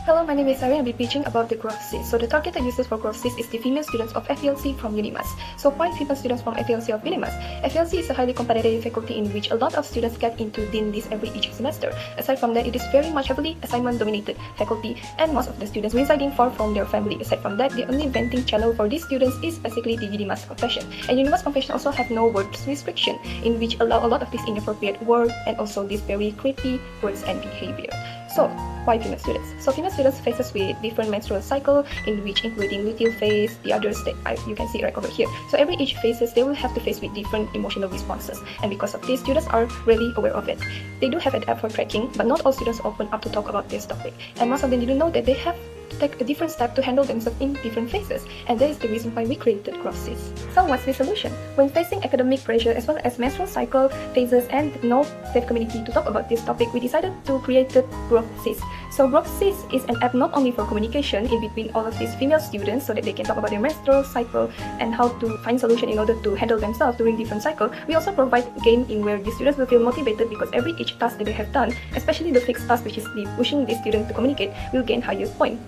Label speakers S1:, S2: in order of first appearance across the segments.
S1: Hello, my name is Sari and I'll be teaching about the GrowthSIS. So the targeted users for GrowthSIS is the female students of FELC from UNIMAS. So why female students from FELC of UNIMAS? FELC is a highly competitive faculty in which a lot of students get into this each semester. Aside from that, it is very much heavily assignment-dominated faculty and most of the students residing far from their family. Aside from that, the only venting channel for these students is basically the UNIMAS confession. And UNIMAS confession also have no words restriction in which allow a lot of this inappropriate word and also these very creepy words and behavior. So, why female students? So, female students faces with different menstrual cycle in which including luteal phase, the others that you can see right over here. So, each phases they will have to face with different emotional responses, and because of this, students are really aware of it. They do have an app for tracking, but not all students open up to talk about this topic, and most of them didn't know that they have to take a different step to handle themselves in different phases, and that is the reason why we created GrowthSIS. So what's the solution? When facing academic pressure as well as menstrual cycle phases and no safe community to talk about this topic, we decided to create GrowthSIS. So GrowthSIS is an app not only for communication in between all of these female students so that they can talk about their menstrual cycle and how to find solution in order to handle themselves during different cycle. We also provide game in where the students will feel motivated because each task that they have done, especially the fixed task which is the pushing the student to communicate, will gain highest point.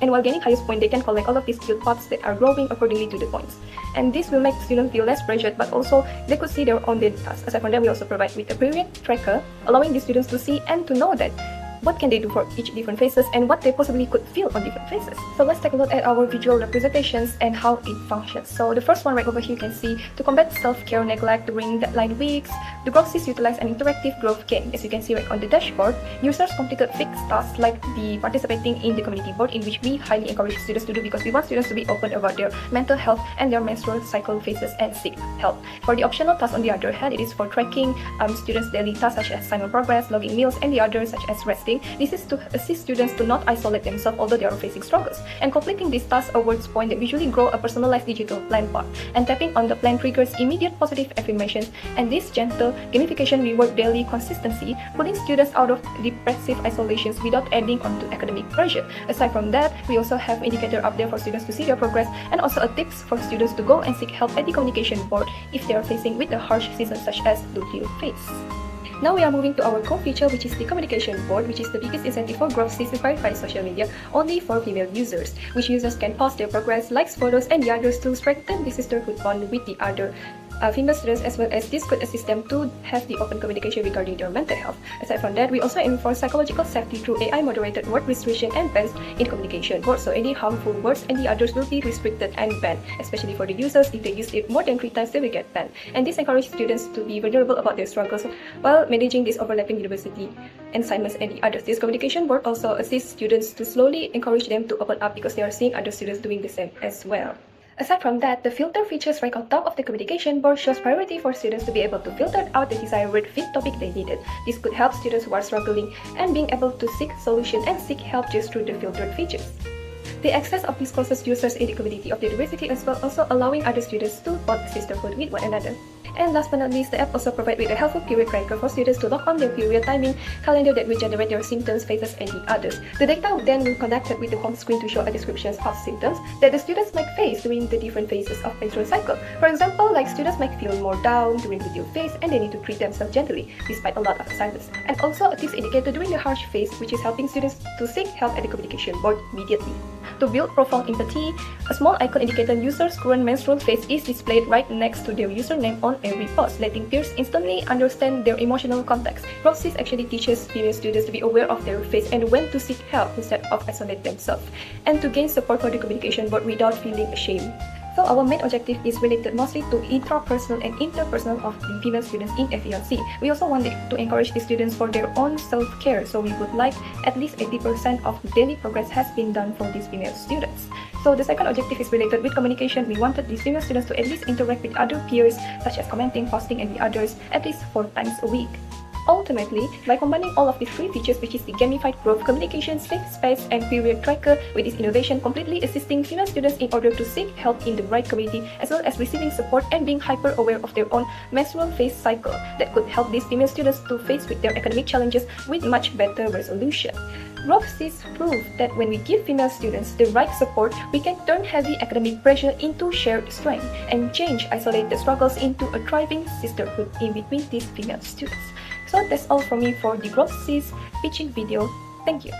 S1: And while gaining highest point, they can collect all of these cute pots that are growing accordingly to the points. And this will make the students feel less pressured, but also they could see their own daily tasks. Aside from that, we also provide with a period tracker, allowing the students to see and to know that what can they do for each different phases and what they possibly could feel on different phases. So let's take a look at our visual representations and how it functions. So the first one right over here, you can see to combat self-care neglect during deadline weeks, the GrowthSIS utilized an interactive growth game. As you can see right on the dashboard, users completed fixed tasks like the participating in the community board, in which we highly encourage students to do because we want students to be open about their mental health and their menstrual cycle phases and seek help. For the optional tasks on the other hand, it is for tracking students' daily tasks such as assignment progress, logging meals, and the others such as resting. This is to assist students to not isolate themselves although they are facing struggles. And completing these tasks awards points that visually grow a personalized digital plan bar. And tapping on the plan triggers immediate positive affirmations, and this gentle gamification reward daily consistency, pulling students out of depressive isolations without adding on to academic pressure. Aside from that, we also have indicator up there for students to see their progress, and also a tips for students to go and seek help at the communication board if they are facing with a harsh season such as luteal phase. Now we are moving to our core feature, which is the communication board, which is the biggest incentive for GrowthSIS to verify social media only for female users, which users can post their progress, likes, photos, and the others to strengthen the sisterhood bond with the other female students, as well as this could assist them to have the open communication regarding their mental health. Aside from that, we also enforce psychological safety through AI moderated word restriction and bans in communication board. So any harmful words and the others will be restricted and banned, especially for the users. If they use it more than 3 times, they will get banned. And this encourages students to be vulnerable about their struggles while managing these overlapping university assignments and the others. This communication board also assists students to slowly encourage them to open up because they are seeing other students doing the same as well. Aside from that, the filter features right on top of the communication board shows priority for students to be able to filter out the desired fit topic they needed. This could help students who are struggling and being able to seek solution and seek help just through the filtered features. The access of these closest users in the community of the university as well, also allowing other students to bond sisterhood with one another. And last but not least, the app also provides with a helpful period tracker for students to log on their period timing, calendar that will generate their symptoms, phases, and the others. The data then will connect with the home screen to show a descriptions of symptoms that the students might face during the different phases of menstrual cycle. For example, like students might feel more down during the luteal phase and they need to treat themselves gently despite a lot of assignments. And also a tips indicator during the harsh phase, which is helping students to seek help at the communication board immediately. To build profound empathy, a small icon indicating users' current menstrual phase is displayed right next to their username on every post, letting peers instantly understand their emotional context. GrowthSIS actually teaches female students to be aware of their phase and when to seek help instead of isolate themselves, and to gain support for the communication board without feeling ashamed. So our main objective is related mostly to intrapersonal and interpersonal of the female students in FELC. We also wanted to encourage the students for their own self-care, so we would like at least 80% of daily progress has been done for these female students. So the second objective is related with communication. We wanted these female students to at least interact with other peers, such as commenting, posting, and the others at least 4 times a week. Ultimately, by combining all of these 3 features, which is the gamified growth, communication, safe space, and period tracker, with this innovation completely assisting female students in order to seek help in the right community, as well as receiving support and being hyper aware of their own menstrual phase cycle, that could help these female students to face with their academic challenges with much better resolution. GrowthSIS proved that when we give female students the right support, we can turn heavy academic pressure into shared strength and change isolated struggles into a thriving sisterhood in between these female students. So that's all from me for the GrowthSIS pitching video. Thank you.